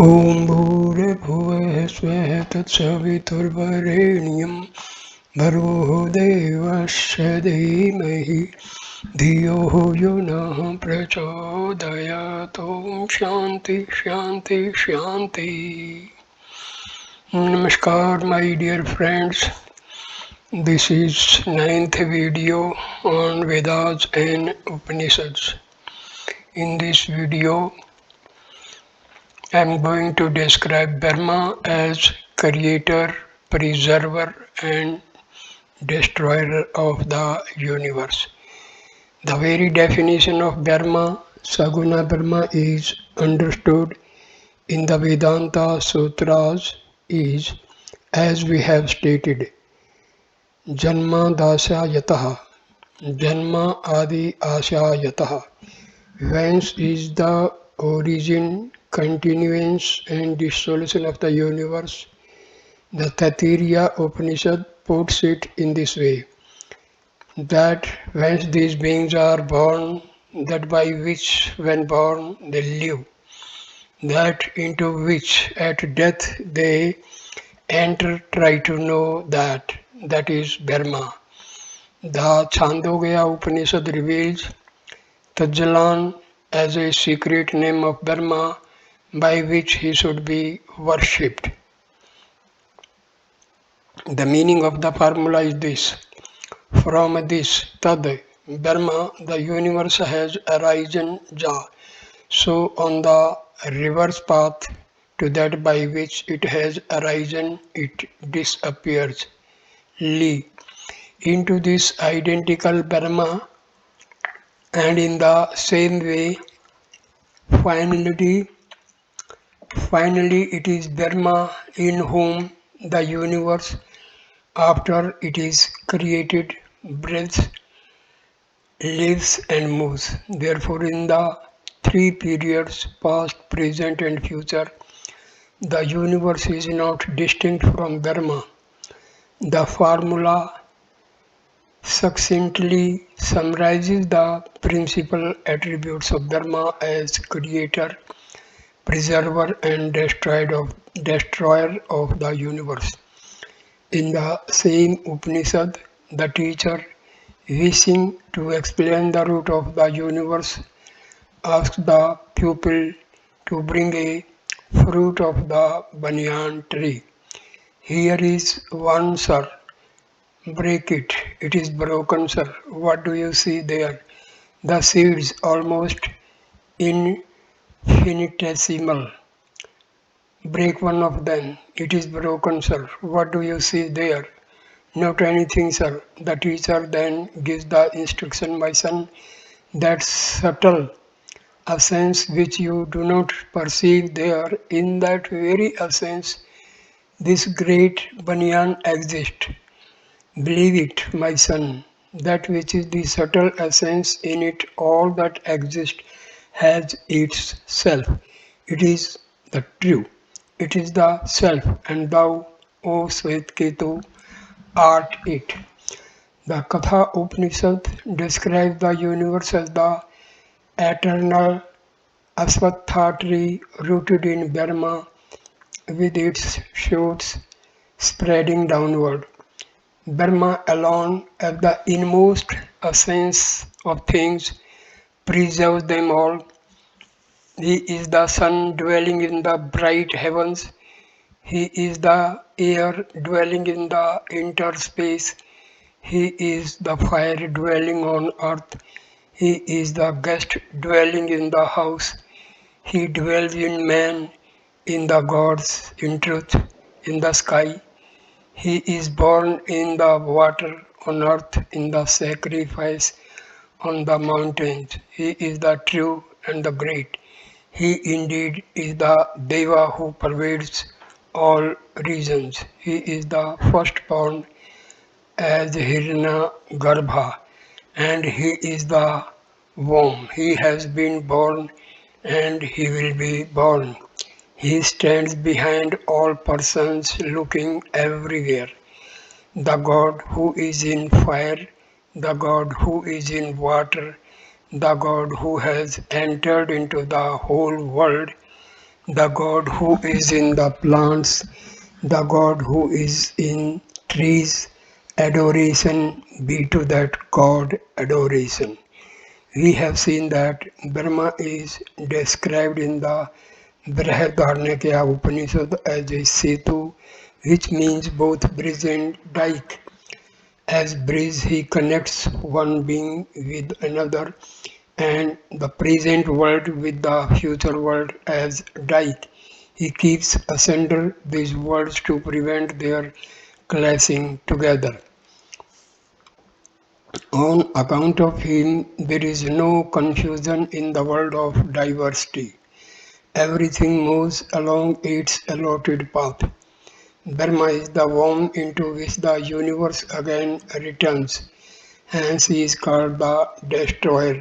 ॐ भूर्भुवः स्वः तत्सवितुर्वरेण्यं भर्गो देवस्य धीमहि धियो यो नः प्रचोदयात्। ॐ शान्ति शान्ति शान्ति. Namaskar, my dear friends. This is ninth video on Vedas and Upanishads. In this video, I am going to describe Brahma as creator, preserver, and destroyer of the universe. The very definition of Brahma, Saguna Brahma, is understood in the Vedanta Sutras is, as we have stated, Janma Dasya Yataha, Janma Adi Asya Yataha. Whence is the origin, continuance, and dissolution of the universe? The Taittiriya Upanishad puts it in this way, that whence these beings are born, that by which when born they live, that into which at death they enter, try to know that is Brahma. The Chandogya Upanishad reveals Tajjalan as a secret name of Brahma by which he should be worshipped. The meaning of the formula is this. From this Tad Brahma, the universe has arisen Ja. So on the reverse path to that by which it has arisen, it disappears. Li. Into this identical Brahma, and in the same way, finally it is Brahma in whom the universe, after it is created, breathes, lives and moves. Therefore, in the three periods, past, present and future, the universe is not distinct from Brahma. The formula succinctly summarizes the principal attributes of Brahma as creator, preserver and destroyer of the universe. In the same Upanishad, the teacher, wishing to explain the root of the universe, asks the pupil to bring a fruit of the banyan tree. Here is one, sir. Break it. It is broken, sir. What do you see there? The seeds, almost infinitesimal. Break one of them. It is broken, sir. What do you see there? Not anything, sir. The teacher then gives the instruction, my son, that subtle essence which you do not perceive there, in that very essence, this great banyan exists. Believe it, my son, that which is the subtle essence in it, all that exists has its self. It is the true. It is the self, and thou, O Svetketu, art it. The Katha Upanishad describes the universe as the eternal Asvatha tree rooted in Brahma with its shoots spreading downward. Brahma alone, as the inmost essence of things, preserves them all. He is the sun dwelling in the bright heavens. He is the air dwelling in the interspace. He is the fire dwelling on earth. He is the guest dwelling in the house. He dwells in man, in the gods, in truth, in the sky. He is born in the water, on earth, in the sacrifice, on the mountains. He is the true and the great. He indeed is the Deva who pervades all regions. He is the firstborn as Hiranyagarbha, and he is the womb. He has been born and he will be born. He stands behind all persons, looking everywhere. The God who is in fire, the God who is in water, the God who has entered into the whole world, The God who is in the plants, the God who is in trees, adoration be to that God adoration. We have seen that Brahma is described in the Brihadaranyaka Upanishad as a setu, which means both bridge and dike. As bridge, he connects one being with another and the present world with the future world. As dike, he keeps asunder these worlds to prevent their clashing together. On account of him, there is no confusion in the world of diversity. Everything moves along its allotted path. Brahma is the womb into which the universe again returns. Hence he is called the destroyer.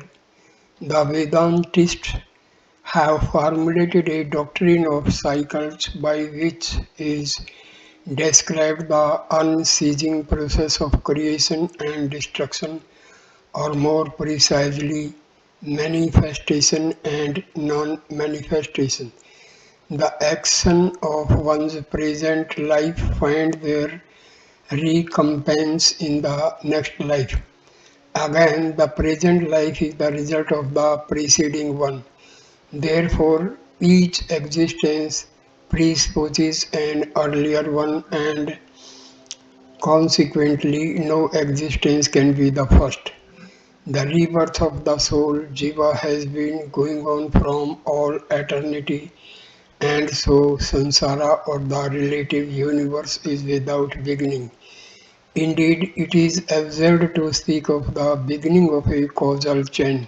The Vedantists have formulated a doctrine of cycles by which is described the unceasing process of creation and destruction, or more precisely, manifestation and non-manifestation. The action of one's present life find their recompense in the next life. Again, the present life is the result of the preceding one. Therefore, each existence presupposes an earlier one, and consequently, no existence can be the first. The rebirth of the soul, Jiva, has been going on from all eternity, and so samsara or the relative universe is without beginning. Indeed, it is absurd to speak of the beginning of a causal chain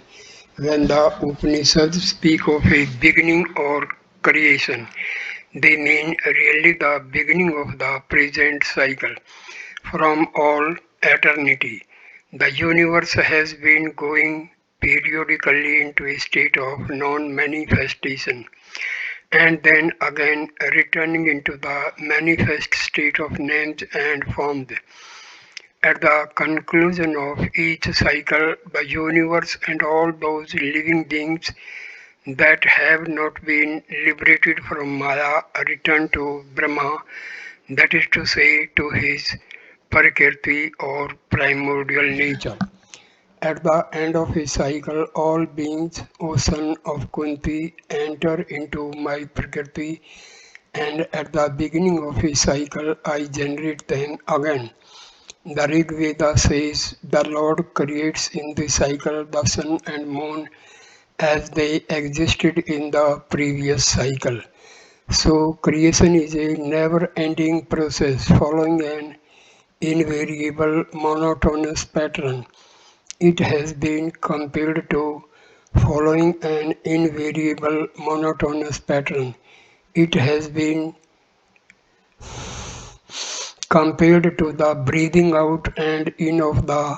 when the Upanishads speak of a beginning or creation. They mean really the beginning of the present cycle. From all eternity, the universe has been going periodically into a state of non-manifestation, and then again returning into the manifest state of names and forms. At the conclusion of each cycle, the universe and all those living beings that have not been liberated from Maya return to Brahma, that is to say, to his Prakriti or primordial nature. At the end of his cycle, all beings, O son of Kunti, enter into my Prakriti, and at the beginning of his cycle, I generate them again. The Rig Veda says the Lord creates in the cycle the sun and moon as they existed in the previous cycle. So creation is a never-ending process following an invariable monotonous pattern. It has been compelled to following an invariable monotonous pattern. It has been compelled to the breathing out and in of the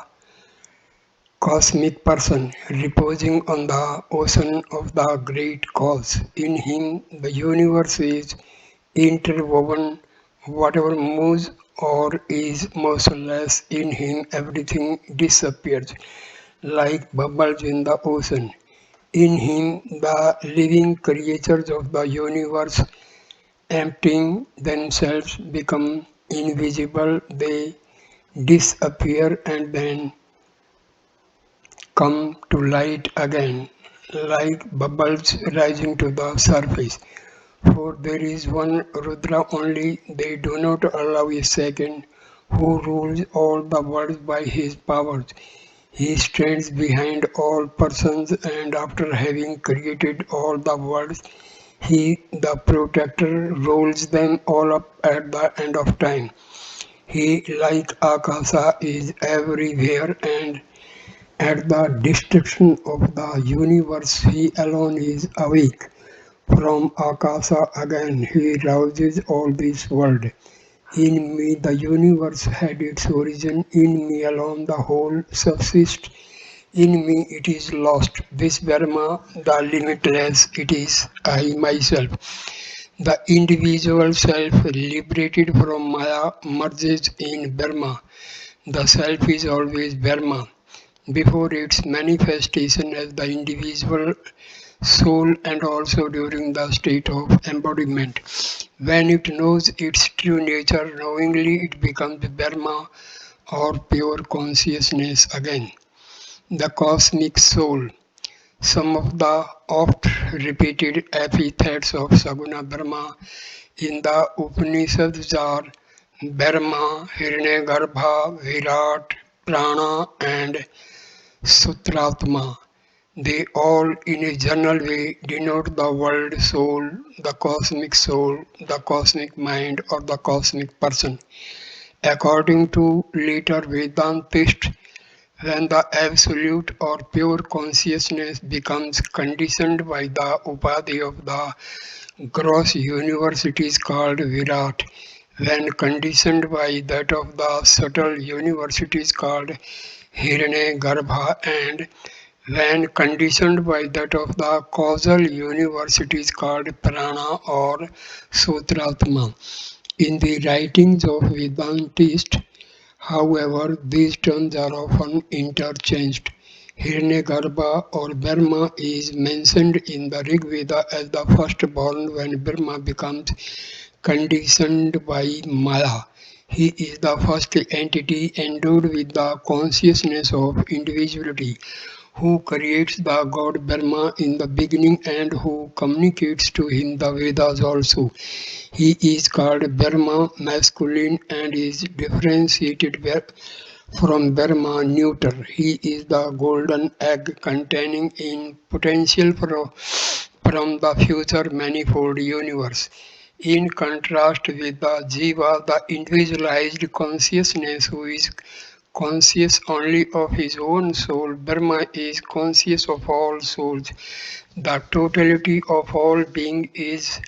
cosmic person, reposing on the ocean of the great cause. In him, the universe is interwoven. Whatever moves or is motionless in him, everything disappears like bubbles in the ocean. In him, the living creatures of the universe, emptying themselves, become invisible. They disappear and then come to light again, like bubbles rising to the surface. For there is one Rudra only, they do not allow a second, who rules all the worlds by his powers. He stands behind all persons, and after having created all the worlds, he, the protector, rolls them all up at the end of time. He, like Akasa, is everywhere, and at the destruction of the universe, he alone is awake. From Akasa again, he rouses all this world. In me the universe had its origin, in me alone the whole subsists, in me it is lost. This Brahma, the limitless, it is I myself. The individual self liberated from Maya merges in Brahma. The self is always Brahma. Before its manifestation as the individual, soul, and also during the state of embodiment. When it knows its true nature, knowingly it becomes Brahma or pure consciousness again. The cosmic soul. Some of the oft repeated epithets of Saguna Brahma in the Upanishads are Brahma, Hiranyagarbha, Virat, Prana, and Sutratma. They all, in a general way, denote the world soul, the cosmic mind, or the cosmic person. According to later Vedantists, when the absolute or pure consciousness becomes conditioned by the upadhi of the gross universe, it is called Virat. When conditioned by that of the subtle universe, it is called Hiranyagarbha, and when conditioned by that of the causal universe, it is called Prana or Sutratma. In the writings of Vedantists, however, these terms are often interchanged. Hiranyagarbha or Brahma is mentioned in the Rig Veda as the firstborn when Brahma becomes conditioned by Maya. He is the first entity endowed with the consciousness of individuality, who creates the God Brahmā in the beginning and who communicates to him the Vedas also. He is called Brahma masculine and is differentiated from Brahma neuter. He is the golden egg containing in potential from the future manifold universe. In contrast with the Jiva, the individualized consciousness who is conscious only of his own soul, Brahma is conscious of all souls. The totality of all being is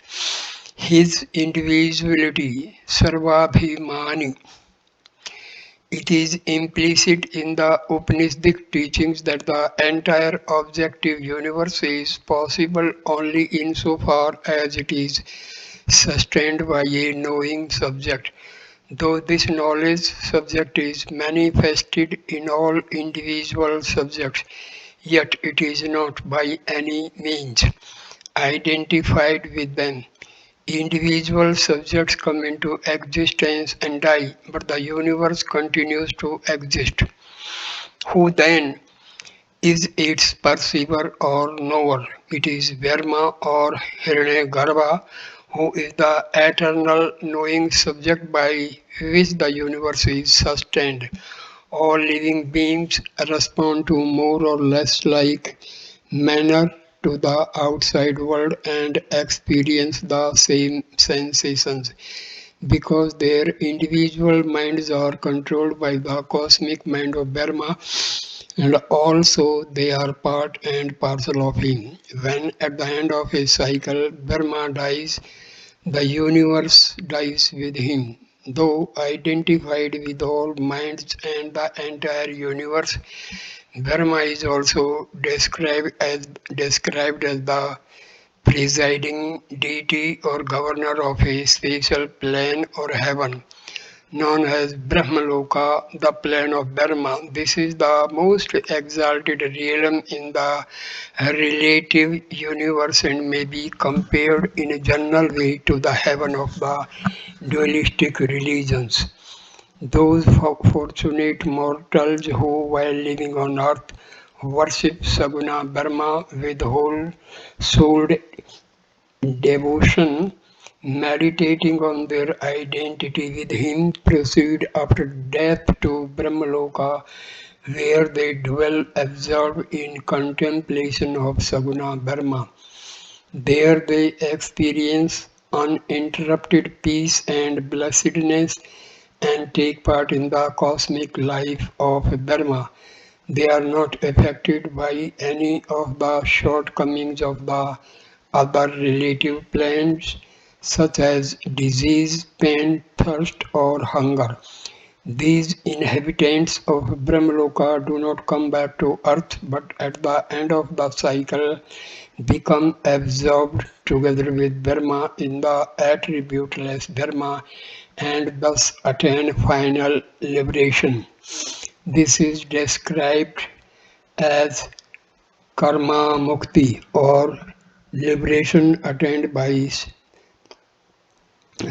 his individuality, Sarvabhimani. It is implicit in the Upanishadic teachings that the entire objective universe is possible only insofar as it is sustained by a knowing subject. Though this knowledge subject is manifested in all individual subjects, yet it is not by any means identified with them. Individual subjects come into existence and die, but the universe continues to exist. Who then is its perceiver or knower? It is Brahma or Hiranyagarbha, who is the eternal knowing subject by which the universe is sustained. All living beings respond to more or less like manner to the outside world and experience the same sensations because their individual minds are controlled by the cosmic mind of Brahma, and also they are part and parcel of him. When at the end of a cycle Brahma dies, the universe dies with him. Though identified with all minds and the entire universe, Brahma is also described as the presiding deity or governor of a special plane or heaven known as Brahmaloka, the plane of Brahma. This is the most exalted realm in the relative universe and may be compared in a general way to the heaven of the dualistic religions. Those fortunate mortals who, while living on earth, worship Saguna Brahma with whole souled devotion, meditating on their identity with him, proceed after death to Brahmaloka, where they dwell absorbed in contemplation of Saguna Brahma. There they experience uninterrupted peace and blessedness and take part in the cosmic life of Brahma. They are not affected by any of the shortcomings of the other relative planes, such as disease, pain, thirst, or hunger. These inhabitants of Brahmaloka do not come back to earth, but at the end of the cycle become absorbed together with Brahma in the attributeless Brahma and thus attain final liberation. This is described as karma mukti or liberation attained by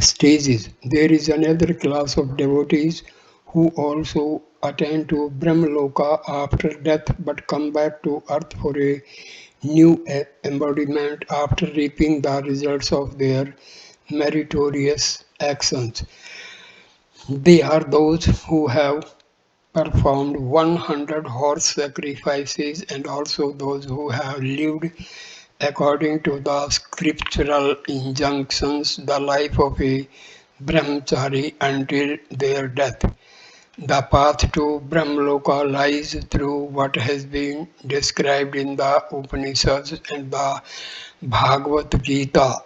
stages. There is another class of devotees who also attain to Brahmaloka after death but come back to earth for a new embodiment after reaping the results of their meritorious actions. They are those who have performed 100 horse sacrifices and also those who have lived according to the scriptural injunctions the life of a brahmachari until their death. The path to Brahmaloka lies through what has been described in the Upanishads and the Bhagavad Gita,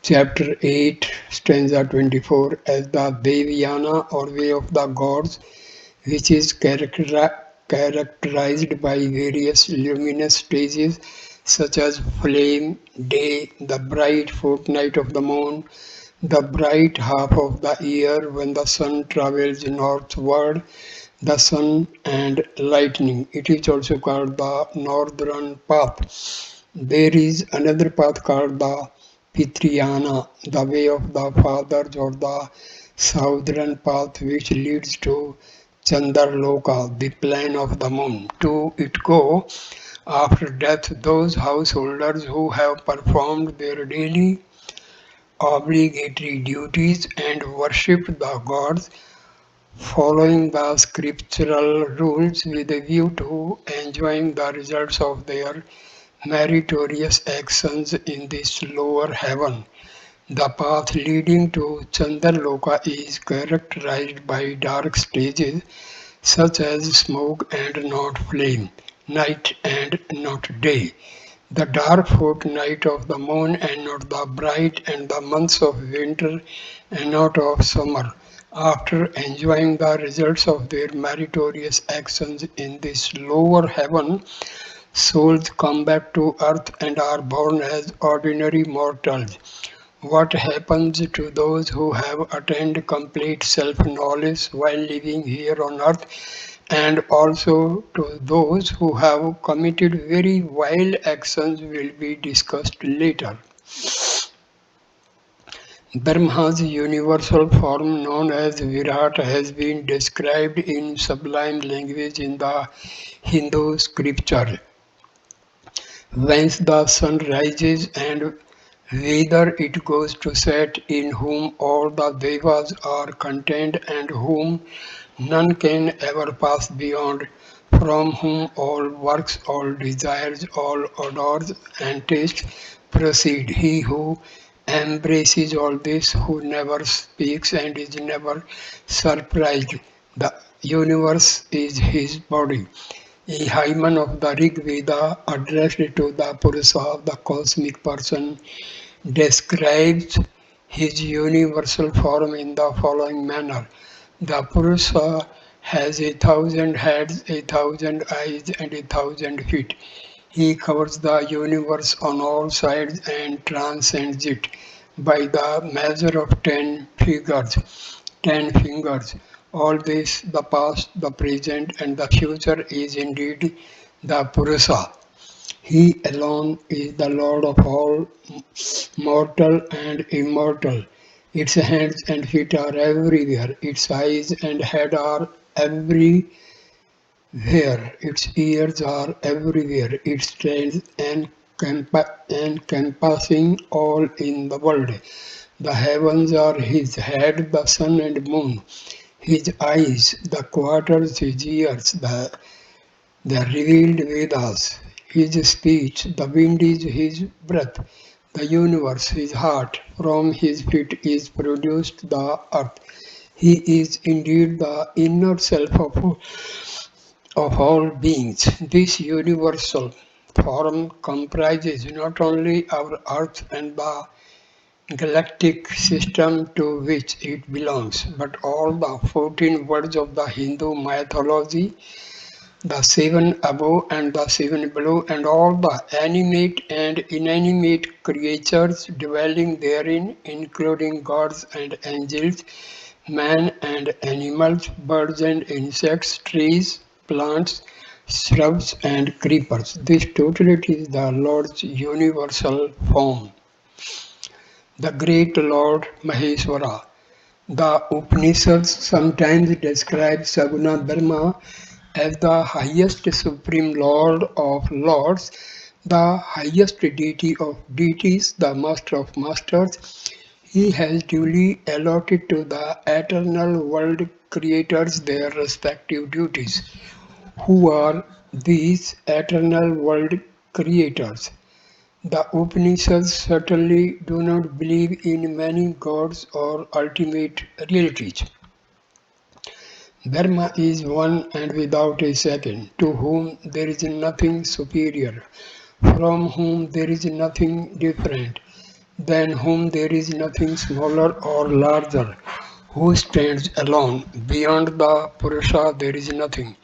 chapter 8, stanza 24, as the Devayana or way of the gods, which is characterized by various luminous stages such as flame, day, the bright fortnight of the moon, the bright half of the year when the sun travels northward, the sun and lightning. It is also called the northern path. There is another path called the Pitriyana, the way of the fathers, or the southern path which leads to Chandraloka, the plane of the moon. To it go after death those householders who have performed their daily obligatory duties and worship the gods, following the scriptural rules with a view to enjoying the results of their meritorious actions in this lower heaven. The path leading to Chandraloka is characterized by dark stages such as smoke and not flame, night and not day, the dark fortnight of the moon and not the bright, and the months of winter and not of summer. After enjoying the results of their meritorious actions in this lower heaven, souls come back to earth and are born as ordinary mortals. What happens to those who have attained complete self-knowledge while living here on earth, and also to those who have committed very wild actions will be discussed later. Brahma's universal form known as Virat has been described in sublime language in the Hindu scripture. Whence the sun rises and whither it goes to set, in whom all the devas are contained and whom none can ever pass beyond, from whom all works, all desires, all odors and tastes proceed. He who embraces all this, who never speaks and is never surprised, the universe is his body. A hymn of the Rig Veda addressed to the Purusa, the cosmic person, describes his universal form in the following manner. The Purusa has 1,000 heads, 1,000 eyes, and 1,000 feet. He covers the universe on all sides and transcends it by the measure of 10 fingers. All this, the past, the present, and the future, is indeed the Purusa. He alone is the Lord of all mortal and immortal. Its hands and feet are everywhere. Its eyes and head are everywhere. Its ears are everywhere. It stands encompassing all in the world. The heavens are his head, the sun and moon. His eyes, the quarters, his ears, the revealed Vedas, his speech, the wind is his breath, the universe, his heart, from his feet is produced the earth. He is indeed the inner self of all beings. This universal form comprises not only our earth and the galactic system to which it belongs, but all the 14 worlds of the Hindu mythology, the seven above and the seven below, and all the animate and inanimate creatures dwelling therein, including gods and angels, man and animals, birds and insects, trees, plants, shrubs and creepers. This totality is the Lord's universal form, the great Lord Maheshwara. The Upanishads sometimes describe Saguna Brahma as the highest supreme Lord of lords, the highest deity of deities, the master of masters. He has duly allotted to the eternal world creators their respective duties. Who are these eternal world creators? The Upanishads certainly do not believe in many gods or ultimate realities. Brahma is one and without a second, to whom there is nothing superior, from whom there is nothing different, than whom there is nothing smaller or larger, who stands alone. Beyond the Purusha there is nothing.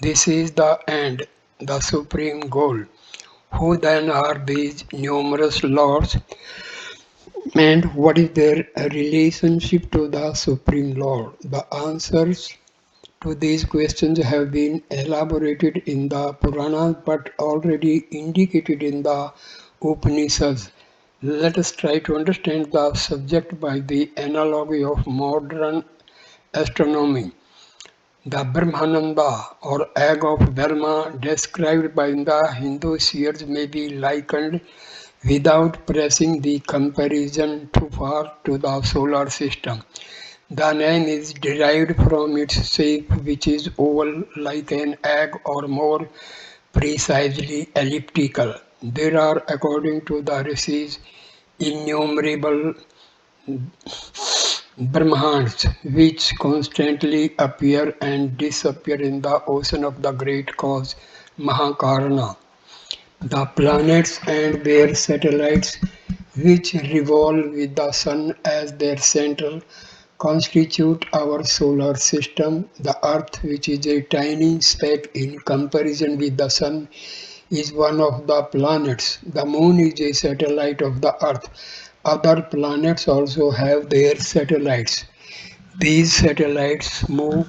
This is the end, the supreme goal. Who then are these numerous lords, and what is their relationship to the Supreme Lord? The answers to these questions have been elaborated in the Puranas but already indicated in the Upanishads. Let us try to understand the subject by the analogy of modern astronomy. The Brahmananda or egg of Brahma described by the Hindu seers may be likened without pressing the comparison too far to the solar system. The name is derived from its shape, which is oval like an egg or more precisely elliptical. There are, according to the rishis, innumerable Brahmans which constantly appear and disappear in the ocean of the great cause Mahakarana. The planets and their satellites, which revolve with the Sun as their center, constitute our solar system. The Earth, which is a tiny speck in comparison with the Sun, is one of the planets. The Moon is a satellite of the Earth. Other planets also have their satellites. These satellites move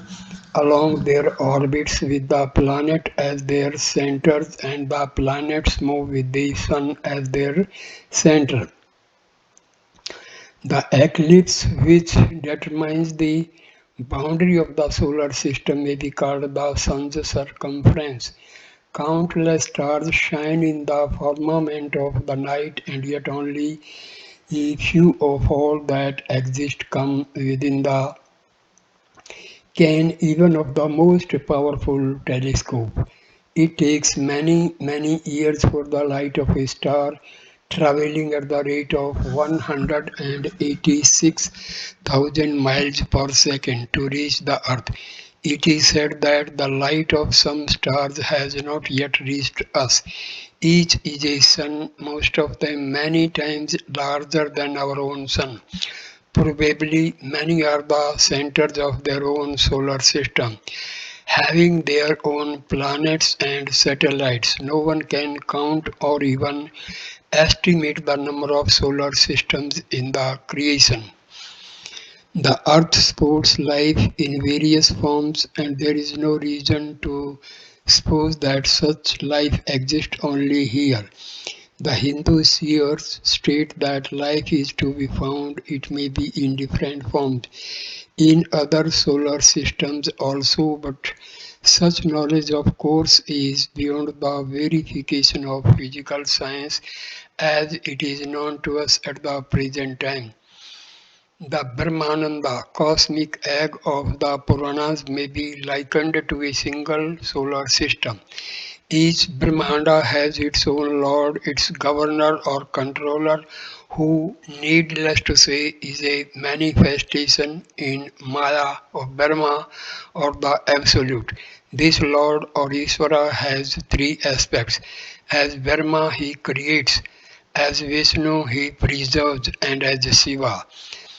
along their orbits with the planet as their centers, and the planets move with the Sun as their center. The eclipse, which determines the boundary of the solar system, may be called the Sun's circumference. Countless stars shine in the firmament of the night, and yet only a few of all that exist come within the ken even of the most powerful telescope. It takes many, many years for the light of a star traveling at the rate of 186,000 miles per second to reach the Earth. It is said that the light of some stars has not yet reached us. Each is a sun, most of them many times larger than our own sun. Probably many are the centers of their own solar system, having their own planets and satellites. No one can count or even estimate the number of solar systems in the creation. The earth supports life in various forms, and there is no reason to suppose that such life exists only here. The Hindu seers state that life is to be found, it may be in different forms, in other solar systems also, but such knowledge of course is beyond the verification of physical science as it is known to us at the present time. The Brahmananda, cosmic egg of the Puranas, may be likened to a single solar system. Each Brahmanda has its own lord, its governor or controller, who, needless to say, is a manifestation in Maya of Brahma or the Absolute. This lord or Isvara has three aspects. As Brahma, he creates, as Vishnu, he preserves, and as Shiva,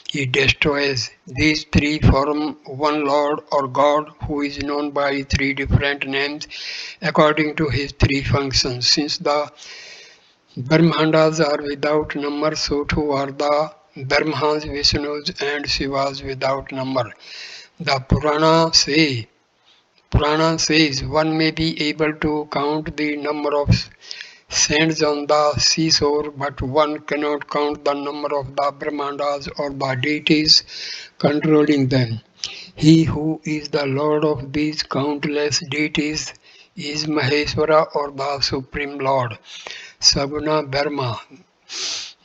he destroys. These three form one Lord or God who is known by three different names according to his three functions. Since the Brahmandas are without number, so too are the Brahmas, Vishnus, and Shivas without number. The Purana say Purana says one may be able to count the number of sands on the seashore, but one cannot count the number of the Brahmandas or the deities controlling them. He who is the Lord of these countless deities is Maheshwara or the Supreme Lord. Saguna Brahma.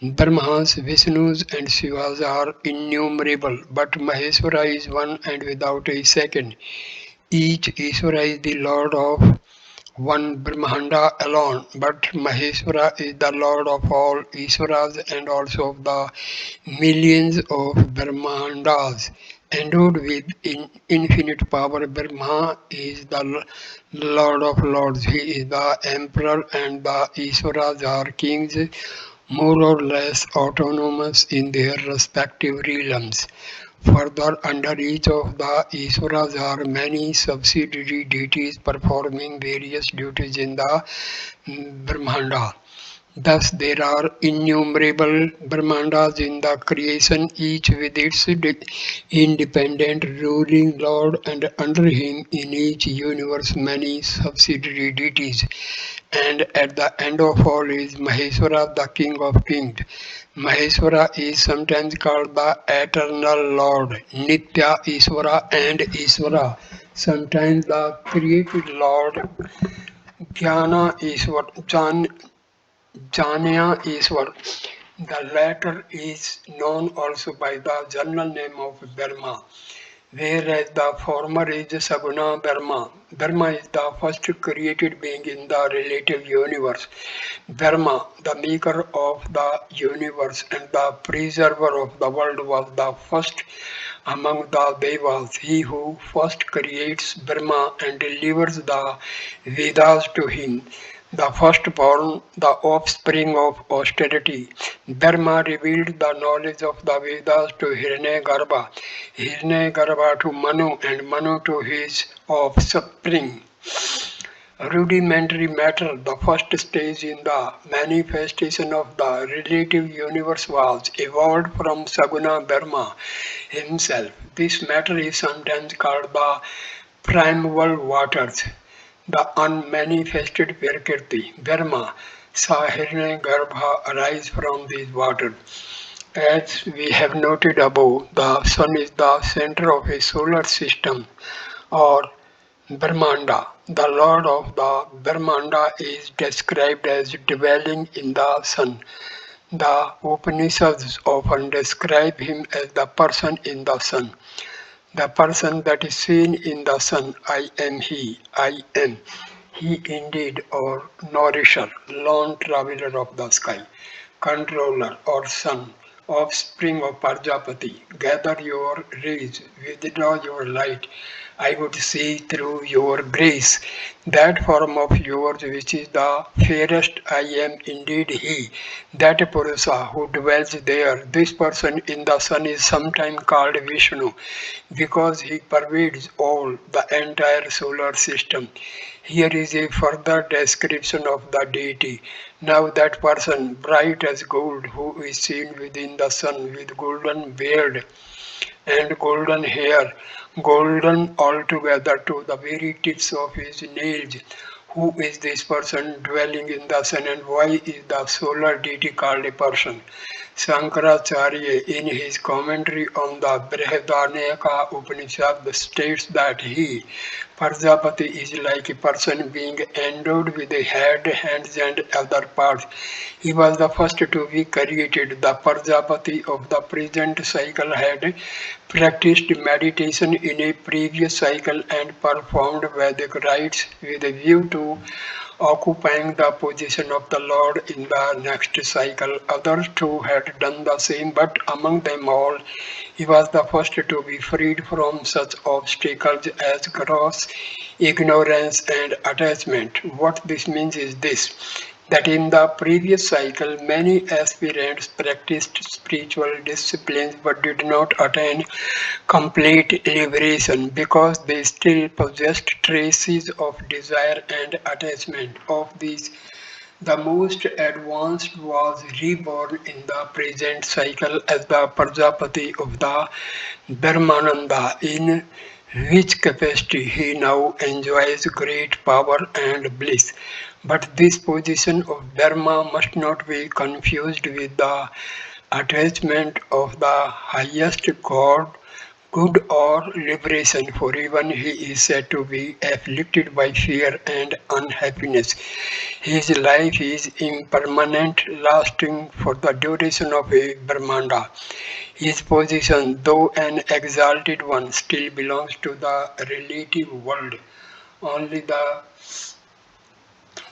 Brahmas, Vishnus, and Shivas are innumerable, but Maheshwara is one and without a second. Each Ishvara is the Lord of one Brahmanda alone, but Maheshwara is the Lord of all Ishvaras and also of the millions of Brahmandas. Endowed with infinite power, Brahma is the Lord of Lords. He is the Emperor, and the Ishvaras are kings, more or less autonomous in their respective realms. Further, under each of the Isvaras are many subsidiary deities performing various duties in the Brahmanda. Thus, there are innumerable Brahmandas in the creation, each with its independent ruling lord, and under him in each universe many subsidiary deities. And at the end of all is Maheshwara, the King of Kings. Maheshwara is sometimes called the Eternal Lord, Nitya Isvara and Isvara. Sometimes the created Lord, Jnana Iswar, Jnana Iswar. The latter is known also by the general name of Brahma, whereas the former is Saguna Brahma. Brahma is the first created being in the relative universe. Brahma, the maker of the universe and the preserver of the world, was the first among the Devas. He who first creates Brahma and delivers the Vedas to him, the firstborn, the offspring of austerity. Brahma revealed the knowledge of the Vedas to Hiranyagarbha, Hiranyagarbha to Manu, and Manu to his offspring. Rudimentary matter, the first stage in the manifestation of the relative universe, was evolved from Saguna Brahma himself. This matter is sometimes called the primeval waters, the unmanifested Prakriti. Brahma saw Hiranyagarbha arise from these waters. As we have noted above, the sun is the center of a solar system or Brahmanda. The Lord of the Brahmanda is described as dwelling in the sun. The Upanishads often describe him as the person in the sun. The person that is seen in the sun, I am he, I am. He indeed, or nourisher, lone traveler of the sky, controller or sun, offspring of Prajapati, gather your rays, withdraw your light. I would see through your grace. That form of yours which is the fairest, I am indeed he. That Purusa who dwells there, this person in the sun is sometimes called Vishnu because he pervades all the entire solar system. Here is a further description of the deity. Now that person, bright as gold, who is seen within the sun with golden beard and golden hair, golden altogether to the very tips of his nails. Who is this person dwelling in the sun, and why is the solar deity called a person? Shankaracharya, in his commentary on the Brihadaranyaka Upanishad, states that he, Prajapati, is like a person being endowed with a head, hands, and other parts. He was the first to be created. The Prajapati of the present cycle had practiced meditation in a previous cycle and performed Vedic rites with a view to occupying the position of the Lord in the next cycle. Others too had done the same, but among them all, he was the first to be freed from such obstacles as gross ignorance and attachment. What this means is this, that in the previous cycle many aspirants practiced spiritual disciplines but did not attain complete liberation because they still possessed traces of desire and attachment. Of these, the most advanced was reborn in the present cycle as the Prajapati of the Dharmananda in which capacity he now enjoys great power and bliss. But this position of Brahma must not be confused with the attachment of the highest God, good or liberation, for even he is said to be afflicted by fear and unhappiness. His life is impermanent, lasting for the duration of a Brahmanda. His position, though an exalted one, still belongs to the relative world. Only the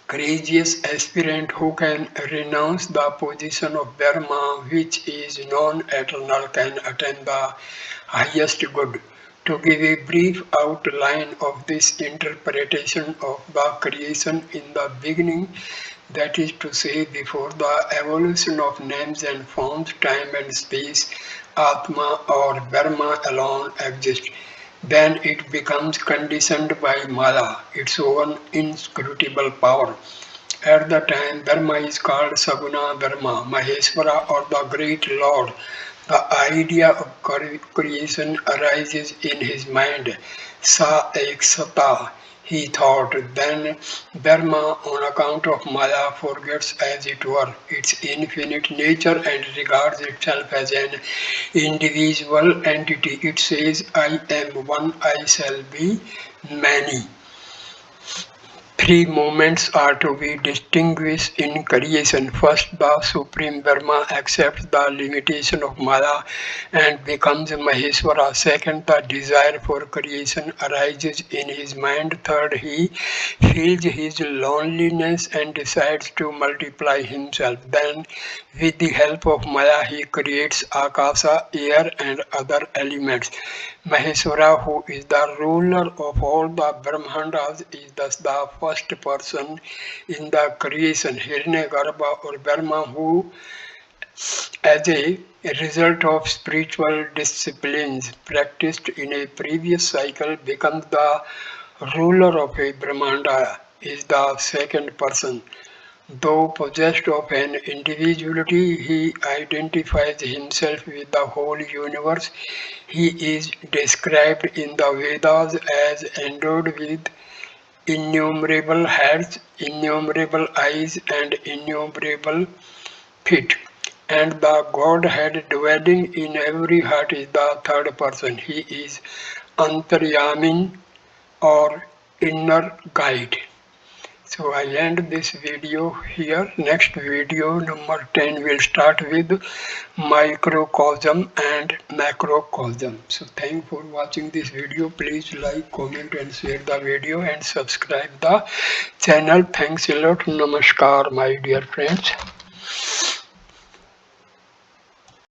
courageous aspirant who can renounce the position of Brahma, which is non-eternal, can attain the highest good. To give a brief outline of this interpretation of the creation in the beginning, that is to say, before the evolution of names and forms, time and space, Atma or Brahma alone exist. Then it becomes conditioned by Maya, its own inscrutable power. At the time, Brahma is called Saguna Brahma, Maheshwara or the Great Lord. The idea of creation arises in his mind. Sa ek sata, he thought. Then Brahma, on account of Maya, forgets as it were its infinite nature and regards itself as an individual entity. It says, I am one, I shall be many. Three moments are to be distinguished in creation. First, the Supreme Brahma accepts the limitation of Maya and becomes Maheshwara. Second, the desire for creation arises in his mind. Third, he feels his loneliness and decides to multiply himself. Then, with the help of Maya, he creates Akasa, air, and other elements. Maheshwara, who is the ruler of all the Brahmandas, is thus the first person in the creation. Hiranyagarbha or Brahma, who, as a result of spiritual disciplines practiced in a previous cycle, becomes the ruler of a Brahmanda, is the second person. Though possessed of an individuality, he identifies himself with the whole universe. He is described in the Vedas as endowed with innumerable heads, innumerable eyes, and innumerable feet. And the Godhead dwelling in every heart is the third person. He is Antaryamin or inner guide. So I end this video here. Next video number 10 will start with microcosm and macrocosm. So thank for watching this video. Please like, comment and share the video and subscribe the channel. Thanks a lot. Namaskar my dear friends.